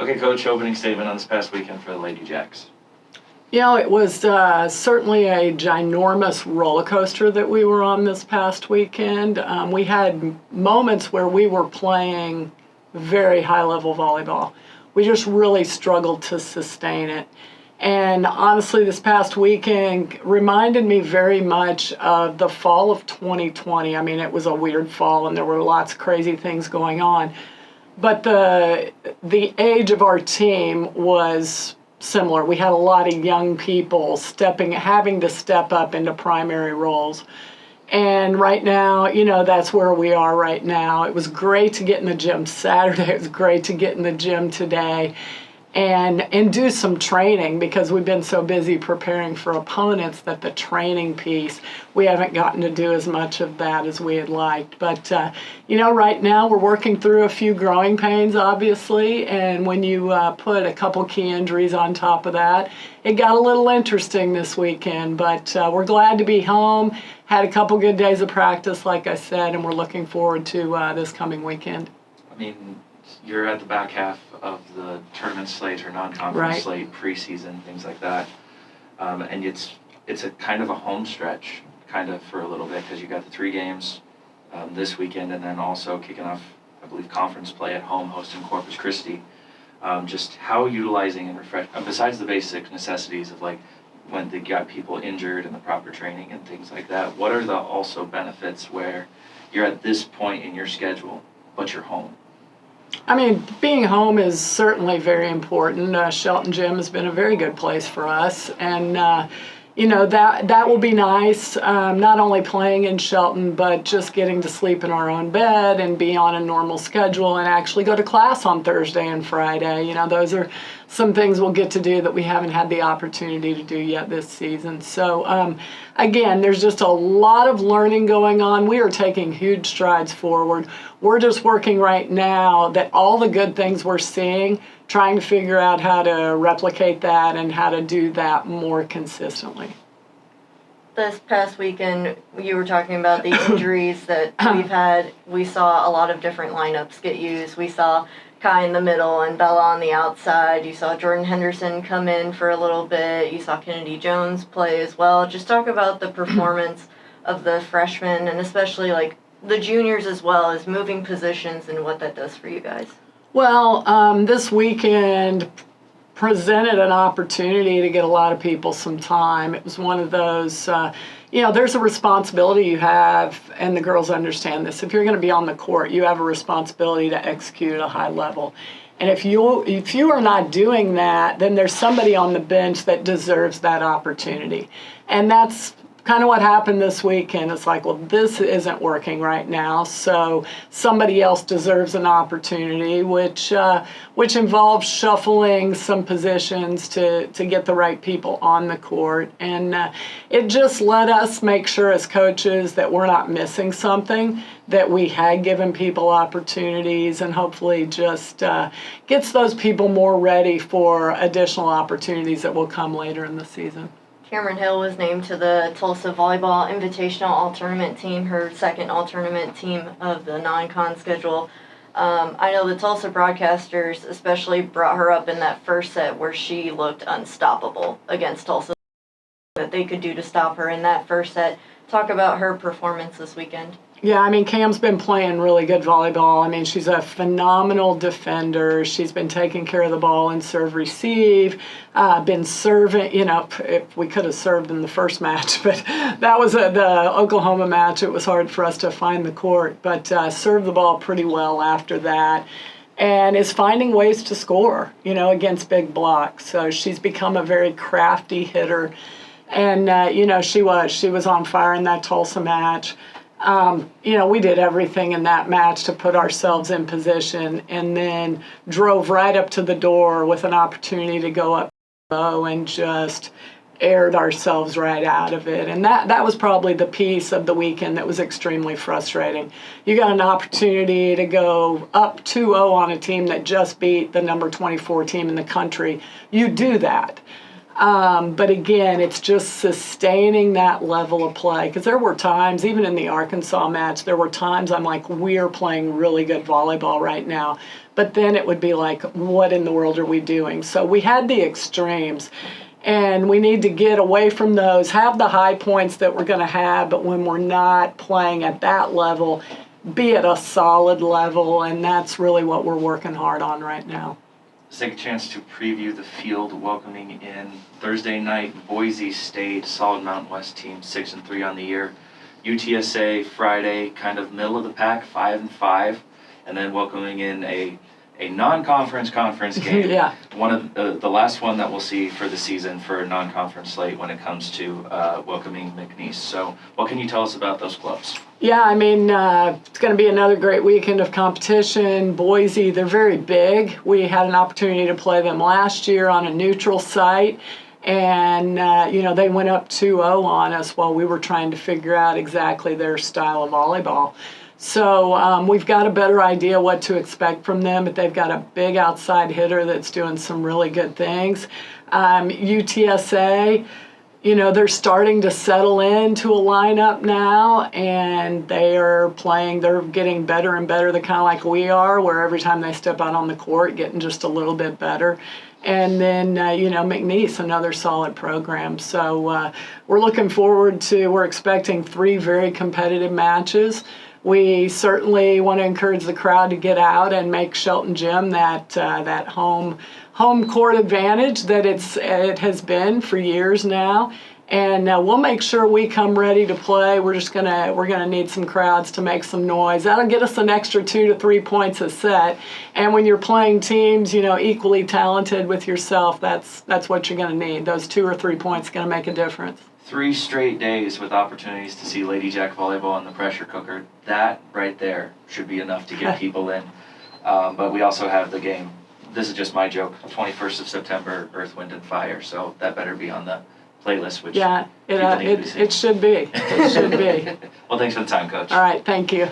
Okay, Coach, opening statement on this past weekend for the Lady Jacks. It was certainly a ginormous roller coaster that we were on this past weekend. We had moments where we were playing very high-level volleyball. We just really struggled to sustain it. And honestly, this past weekend reminded me very much of the fall of 2020. I mean, it was a weird fall, and there were lots of crazy things going on. But the age of our team was similar. We had a lot of young people having to step up into primary roles. And right now, that's where we are right now. It was great to get in the gym Saturday. It was great to get in the gym today and do some training, because we've been so busy preparing for opponents that the training piece, we haven't gotten to do as much of that as we had liked. But, right now we're working through a few growing pains, obviously, and when you put a couple key injuries on top of that, it got a little interesting this weekend. But we're glad to be home, had a couple good days of practice, like I said, and we're looking forward to this coming weekend. I mean, you're at the back half of the tournament slate or non-conference Right. slate, preseason, things like that. And it's a kind of a home stretch, kind of for a little bit, because you got the 3 games this weekend, and then also kicking off, I believe, conference play at home, hosting Corpus Christi. Just how utilizing and besides the basic necessities of like when they got people injured and the proper training and things like that, what are the also benefits where you're at this point in your schedule, but you're home? I mean, being home is certainly very important. Shelton Gym has been a very good place for us, and that will be nice. Not only playing in Shelton, but just getting to sleep in our own bed and be on a normal schedule and actually go to class on Thursday and Friday. Those are some things we'll get to do that we haven't had the opportunity to do yet this season. So again, there's just a lot of learning going on. We are taking huge strides forward. We're just working right now that all the good things we're seeing, trying to figure out how to replicate that and how to do that more consistently. This past weekend, you were talking about the injuries that we've had. We saw a lot of different lineups get used. We saw Kai in the middle and Bella on the outside. You saw Jordan Henderson come in for a little bit. You saw Kennedy Jones play as well. Just talk about the performance of the freshmen, and especially like the juniors as well, as moving positions and what that does for you guys. Well, this weekend presented an opportunity to get a lot of people some time. It was one of those, there's a responsibility you have, and the girls understand this. If you're going to be on the court, you have a responsibility to execute at a high level. And if you are not doing that, then there's somebody on the bench that deserves that opportunity. And that's kind of what happened this weekend. It's like, well, this isn't working right now, so somebody else deserves an opportunity, which involves shuffling some positions to get the right people on the court. And it just let us make sure as coaches that we're not missing something, that we had given people opportunities, and hopefully just gets those people more ready for additional opportunities that will come later in the season. Cameron Hill was named to the Tulsa Volleyball Invitational All-Tournament team, her second All-Tournament team of the non-con schedule. I know the Tulsa broadcasters especially brought her up in that first set where she looked unstoppable against Tulsa, that they could do to stop her in that first set. Talk about her performance this weekend. Yeah, I mean, Cam's been playing really good volleyball. I mean, she's a phenomenal defender. She's been taking care of the ball in serve receive, been serving, if we could have served in the first match, but that was the Oklahoma match. It was hard for us to find the court, but served the ball pretty well after that, and is finding ways to score, against big blocks. So she's become a very crafty hitter, and, she was on fire in that Tulsa match. We did everything in that match to put ourselves in position, and then drove right up to the door with an opportunity to go up low and just aired ourselves right out of it. And that was probably the piece of the weekend that was extremely frustrating. You got an opportunity to go up 2-0 on a team that just beat the number 24 team in the country. You do that. But again, it's just sustaining that level of play. Because there were times, even in the Arkansas match, there were times I'm like, we're playing really good volleyball right now. but then it would be like, what in the world are we doing? So we had the extremes. And we need to get away from those, have the high points that we're going to have, but when we're not playing at that level, be at a solid level, and that's really what we're working hard on right now. Let's take a chance to preview the field welcoming in Thursday night, Boise State, solid Mountain West team, 6-3 on the year. UTSA Friday, kind of middle of the pack, 5-5, and then welcoming in a non-conference conference game. Yeah. One of the last one that we'll see for the season for a non-conference slate when it comes to welcoming McNeese. So what can you tell us about those clubs? Yeah, I mean, it's going to be another great weekend of competition. Boise, they're very big. We had an opportunity to play them last year on a neutral site. And, they went up 2-0 on us while we were trying to figure out exactly their style of volleyball. So we've got a better idea what to expect from them, but they've got a big outside hitter that's doing some really good things. UTSA, they're starting to settle into a lineup now, and they're getting better and better. They're kind of like we are, where every time they step out on the court, getting just a little bit better. And then, McNeese, another solid program. So we're expecting 3 very competitive matches. We certainly want to encourage the crowd to get out and make Shelton Gym that home court advantage that it has been for years now. And we'll make sure we come ready to play. We're gonna need some crowds to make some noise. That'll get us an extra 2 to 3 points a set. And when you're playing teams, equally talented with yourself, that's what you're gonna need. Those 2 or 3 points gonna make a difference. 3 straight days with opportunities to see Lady Jack volleyball in the pressure cooker. That right there should be enough to get people in. But we also have the game. This is just my joke. 21st of September, Earth, Wind, and Fire. So that better be on the playlist. Which it should be. It should be. Well, thanks for the time, Coach. All right, thank you.